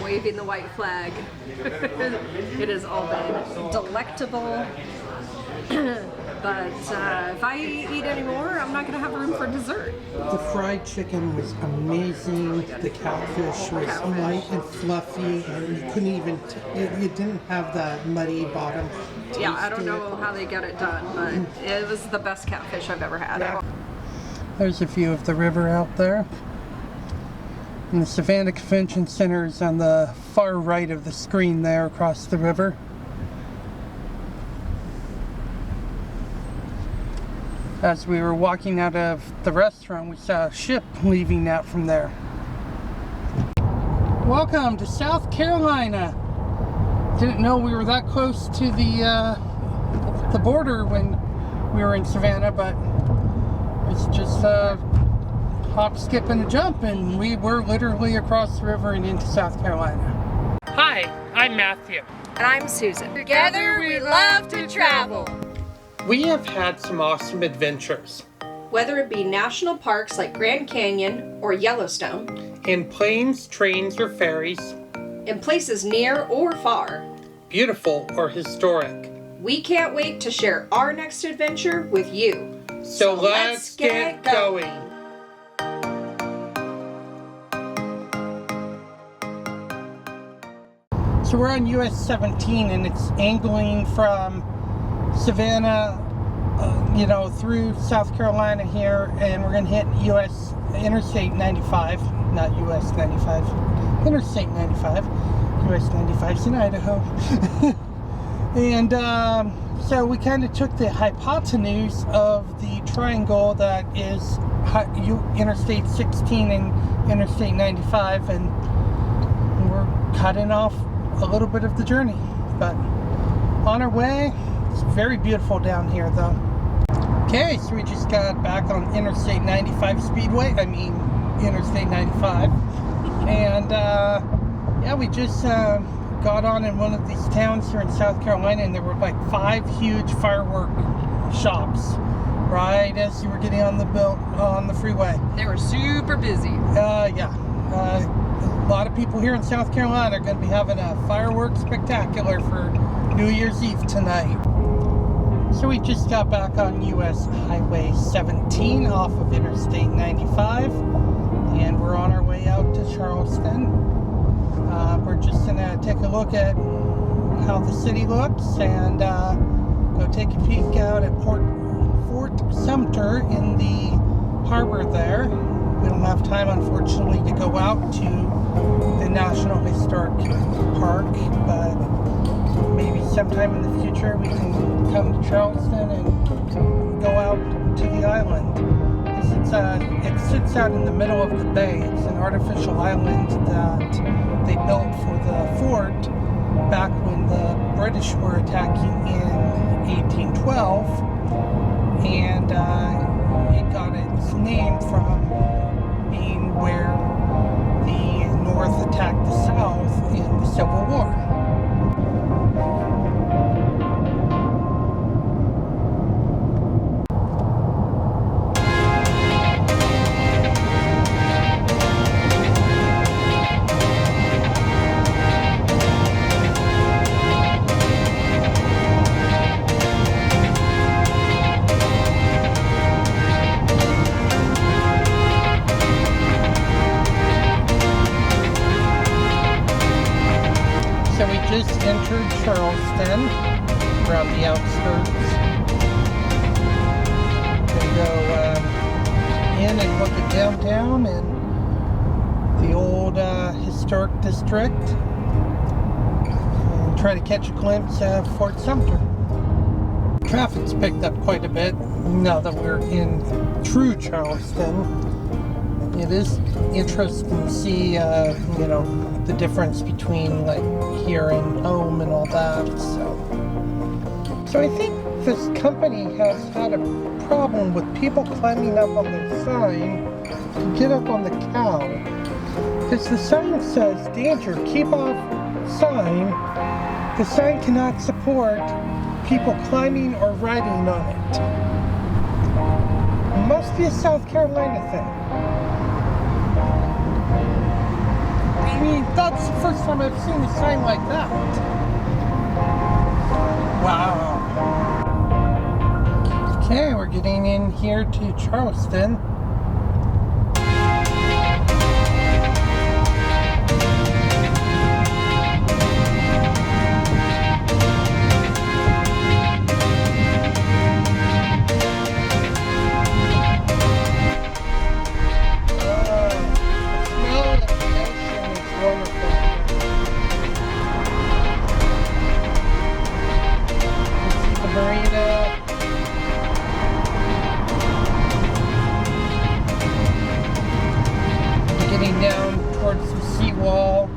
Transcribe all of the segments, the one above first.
waving the white flag. It has all been delectable. But if I eat any more, I'm not going to have room for dessert. The fried chicken was amazing. The catfish was light and fluffy, and you couldn't even, it didn't have that muddy bottom taste. Yeah, I don't know how they get it done, but it was the best catfish I've ever had. Yeah. There's a view of the river out there. And the Savannah Convention Center is on the far right of the screen there across the river. As we were walking out of the restaurant, we saw a ship leaving out from there. Welcome to South Carolina. Didn't know we were that close to the border when we were in Savannah, but it's just a hop, skip, and a jump, and we were literally across the river and into South Carolina. Hi, I'm Matthew. And I'm Susan. Together we love to travel. We have had some awesome adventures. Whether it be national parks like Grand Canyon or Yellowstone, In planes, trains, or ferries, in places near or far, beautiful or historic. we can't wait to share our next adventure with you. So let's get going. So we're on US 17 and it's angling from Savannah, through South Carolina here, and we're gonna hit US Interstate 95, not US 95, Interstate 95. US 95's in Idaho. And so we kind of took the hypotenuse of the triangle that is Interstate 16 and Interstate 95, and we're cutting off a little bit of the journey, but on our way. It's very beautiful down here though. Okay, so we just got back on Interstate 95 Speedway, Interstate 95, and yeah, we just got on in one of these towns here in South Carolina, and there were like 5 huge firework shops right as you were getting on the freeway. They were super busy. Yeah. A lot of people here in South Carolina are going to be having a fireworks spectacular for New Year's Eve tonight. So we just got back on US Highway 17 off of Interstate 95, and we're on our way out to Charleston. We're just going to take a look at how the city looks and go take a peek out at Fort Sumter in the harbor there. We don't have time, unfortunately, to go out to the National Historic Park, but maybe sometime in the future we can come to Charleston and go out to the island. It sits out in the middle of the bay. It's an artificial island that they built for the fort back when the British were attacking in 1812, and it got its name from being where the North attacked the South in the Civil War. So we just entered Charleston, around the outskirts. Gonna go in and look at downtown and the old historic district, and try to catch a glimpse of Fort Sumter. Traffic's picked up quite a bit now that we're in true Charleston. It is interesting to see, the difference between like here and home and all that. So I think this company has had a problem with people climbing up on their sign to get up on the cow, because the sign says danger, keep off sign. The sign cannot support people climbing or riding on it. It must be a South Carolina thing. I mean, that's the first time I've seen a sign like that. Wow. Okay, we're getting in here to Charleston. Getting down towards the seawall.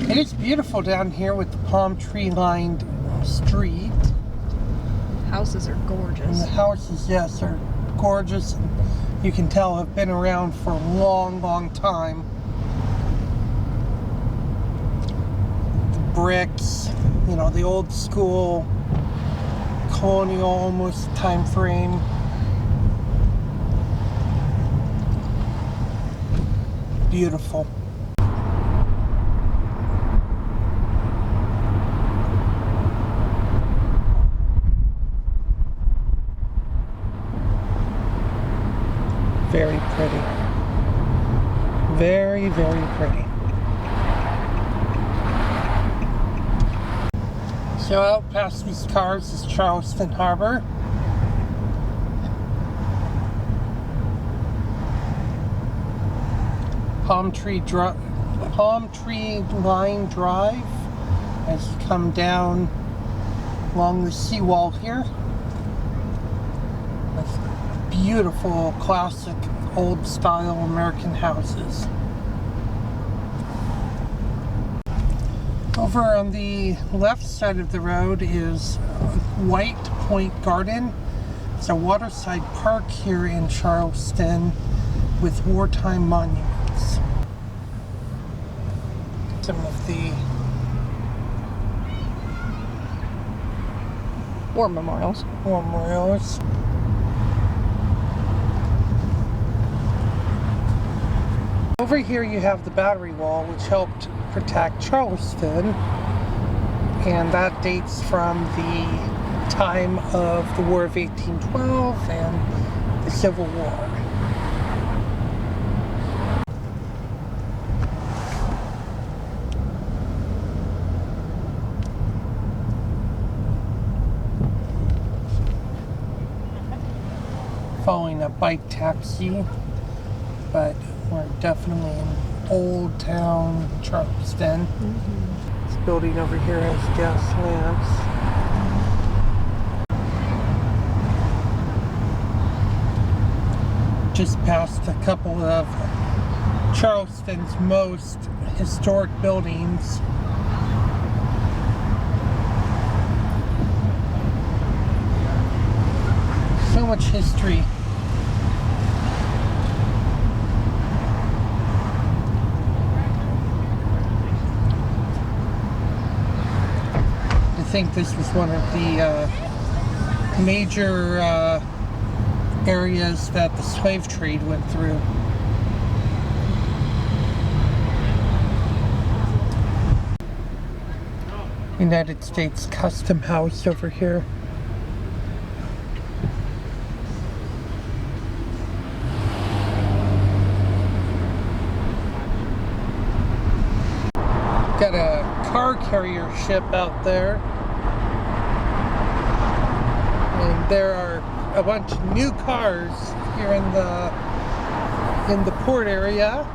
It is beautiful down here with the palm tree lined street. Houses are gorgeous. And the houses, yes, are gorgeous. You can tell have been around for a long, long time. Bricks, you know, the old school colonial almost time frame. Beautiful. Very pretty. Very, very pretty. So out past these cars is Charleston Harbor. Palm tree line drive as you come down along the seawall here. With beautiful, classic, old style American houses. Over on the left side of the road is White Point Garden. It's a waterside park here in Charleston with wartime monuments. Some of the War memorials. Over here you have the battery wall, which helped protect Charleston, and that dates from the time of the War of 1812 and the Civil War. Following a bike taxi, but we're definitely in Old Town Charleston. Mm-hmm. This building over here has gas lamps. Just past a couple of Charleston's most historic buildings. So much history. I think this was one of the major areas that the slave trade went through. United States Custom House over here. Got a car carrier ship out there. And there are a bunch of new cars here in the port area.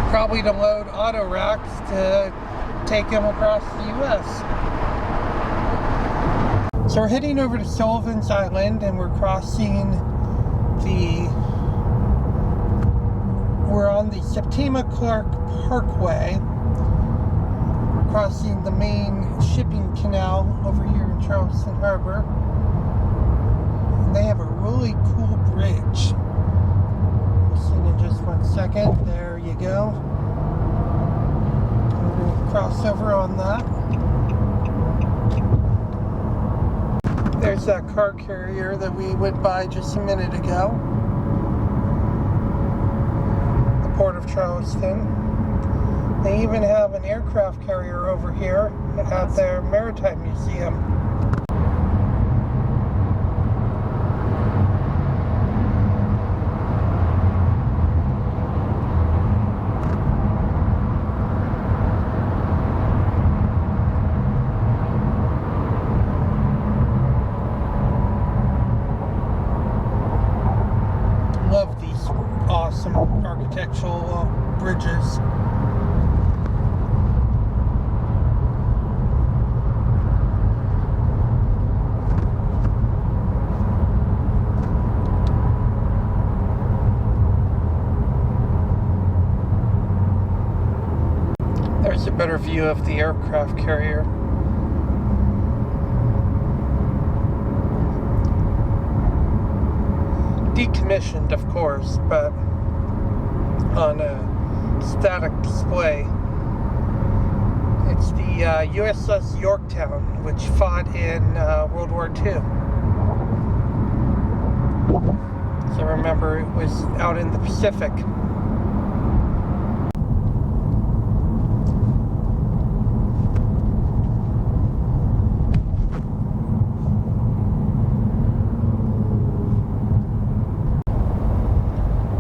Probably to load auto racks to take them across the U.S. So we're heading over to Sullivan's Island, and we're on the Septima Clark Parkway, crossing the main shipping canal over here in Charleston Harbor. And they have a really cool bridge. We'll see in just 1 second. There you go. And of crossover on that. There's that car carrier that we went by just a minute ago. The Port of Charleston. They even have an aircraft carrier over here at their Maritime Museum. Love these awesome architectural bridges. There's a better view of the aircraft carrier. Decommissioned, of course, but on a static display. It's the Uss Yorktown, which fought in World War II. So remember, it was out in the Pacific.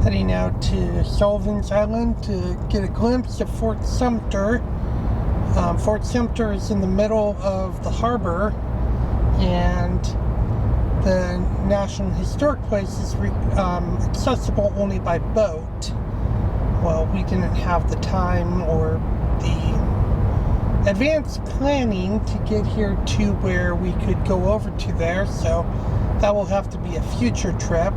Heading out to Sullivan's Island to get a glimpse of Fort Sumter. Fort Sumter is in the middle of the harbor, and the National Historic Place is accessible only by boat. Well, we didn't have the time or the advanced planning to get here to where we could go over to there, so that will have to be a future trip.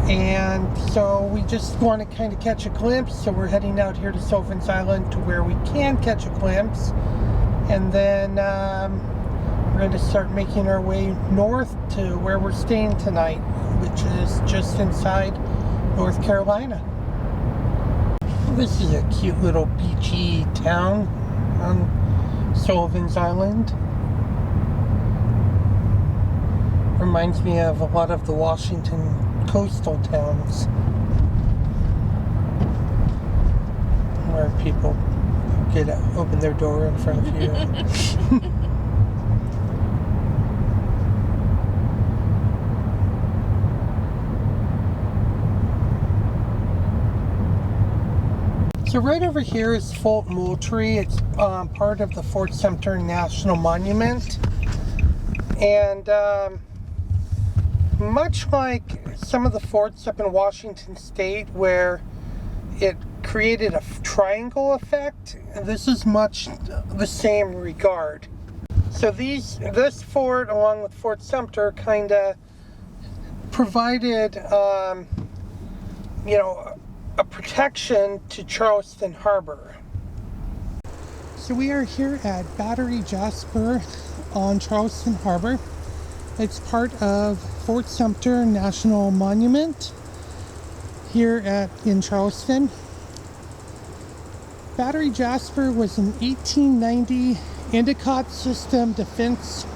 And so we just want to kind of catch a glimpse, so we're heading out here to Sullivan's Island to where we can catch a glimpse, and then we're going to start making our way north to where we're staying tonight, which is just inside North Carolina. This is a cute little beachy town on Sullivan's Island. Reminds me of a lot of the Washington coastal towns where people open their door in front of you. So right over here is Fort Moultrie. It's part of the Fort Sumter National Monument, and much like some of the forts up in Washington State where it created a triangle effect, this is much the same regard. So this fort, along with Fort Sumter, kind of provided, a protection to Charleston Harbor. So we are here at Battery Jasper on Charleston Harbor. It's part of Fort Sumter National Monument here in Charleston. Battery Jasper was an 1890 Endicott system defense,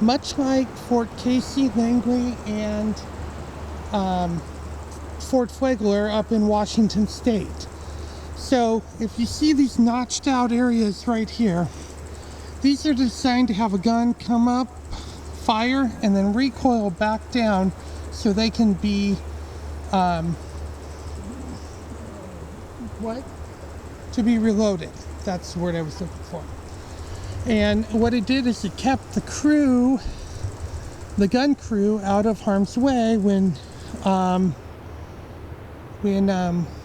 much like Fort Casey, Langley, and Fort Flagler up in Washington State. So if you see these notched out areas right here, these are designed to have a gun come up, fire, and then recoil back down so they can be to be reloaded. That's the word I was looking for. And what it did is it kept the gun crew out of harm's way when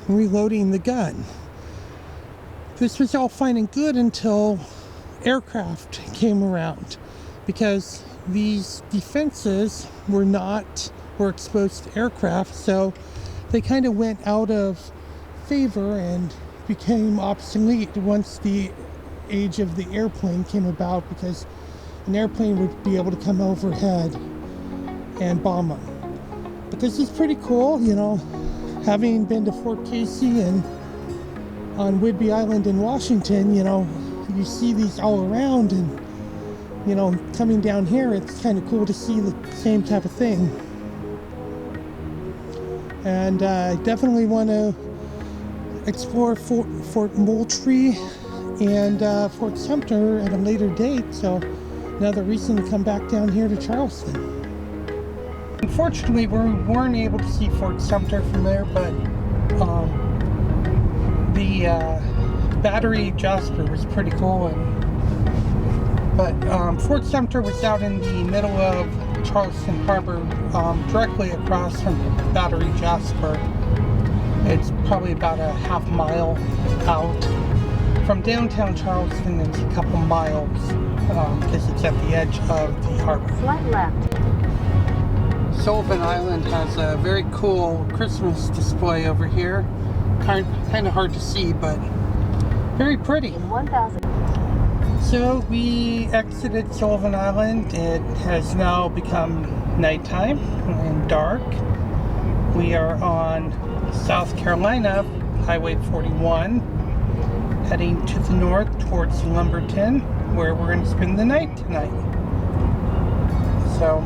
reloading the gun. This was all fine and good until aircraft came around, because these defenses were exposed to aircraft, so they kind of went out of favor and became obsolete once the age of the airplane came about, because an airplane would be able to come overhead and bomb them. But this is pretty cool, having been to Fort Casey and on Whidbey Island in Washington, you know, you see these all around, and, you know, coming down here, it's kind of cool to see the same type of thing. And I definitely want to explore Fort Moultrie and Fort Sumter at a later date, so another reason to come back down here to Charleston. Unfortunately, we weren't able to see Fort Sumter from there, but the battery Jasper was pretty cool. But Fort Sumter was out in the middle of Charleston Harbor, directly across from Battery Jasper. It's probably about a half mile out. From downtown Charleston, it's a couple miles, because it's at the edge of the harbor. Slight left. Sullivan Island has a very cool Christmas display over here. Kind of hard to see, but very pretty. In 1,000. So we exited Sullivan Island. It has now become nighttime and dark. We are on South Carolina, Highway 41, heading to the north towards Lumberton, where we're going to spend the night tonight. So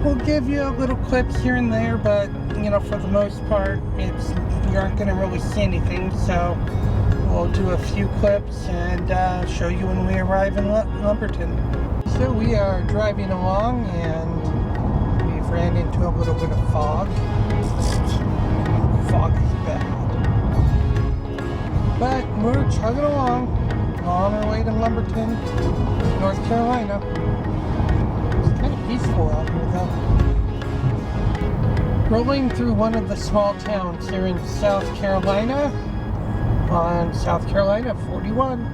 we'll give you little clips here and there, but you know, for the most part, you aren't going to really see anything. So we'll do a few clips and show you when we arrive in Lumberton. So we are driving along, and we've ran into a little bit of fog. Fog is bad. But we're chugging along on our way to Lumberton, North Carolina. It's kind of peaceful out here though. Rolling through one of the small towns here in South Carolina on South Carolina 41.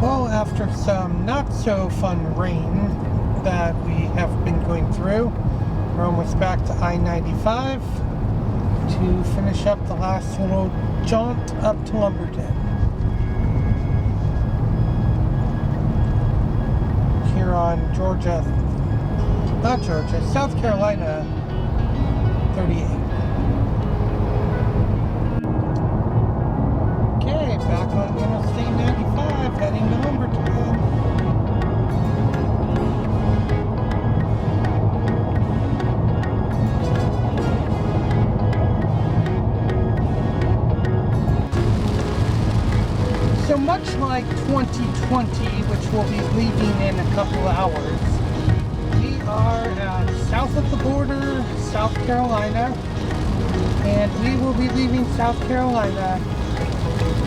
Well, after some not so fun rain that we have been going through, we're almost back to I-95 to finish up the last little jaunt up to Lumberton. Here on South Carolina 38. Okay, back on Interstate 95, heading to Lumberton. So much like 2020, which we'll be leaving in a couple hours, we are south of the border, South Carolina, and we will be leaving South Carolina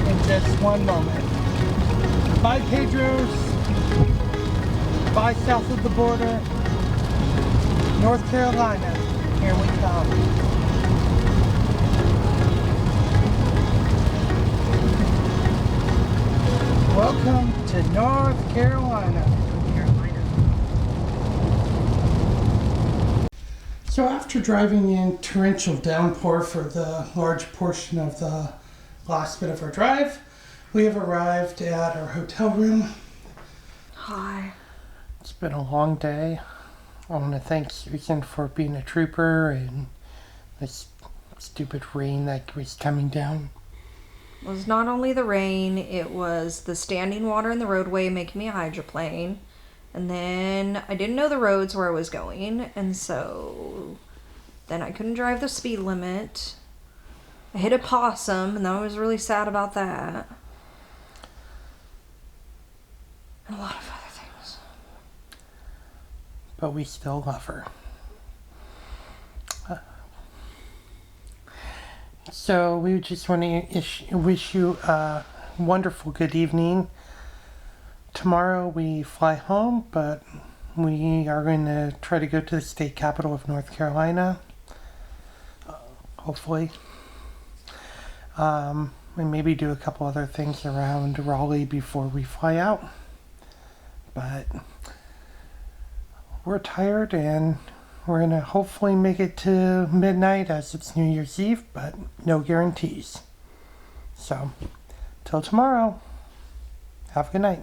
in just one moment. Bye, Pedros. Bye, south of the border, North Carolina. Here we come. Welcome to North Carolina. So after driving in torrential downpour for the large portion of the last bit of our drive, we have arrived at our hotel room. Hi. It's been a long day. I want to thank Susan for being a trooper and this stupid rain that was coming down. It was not only the rain, it was the standing water in the roadway making me a hydroplane. And then I didn't know the roads where I was going, and so then I couldn't drive the speed limit. I hit a possum, and I was really sad about that. And a lot of other things. But we still love her. So we just want to wish you a wonderful good evening. Tomorrow we fly home, but we are going to try to go to the state capital of North Carolina, hopefully, and maybe do a couple other things around Raleigh before we fly out. But we're tired, and we're going to hopefully make it to midnight as it's New Year's Eve, but no guarantees. So, till tomorrow, have a good night.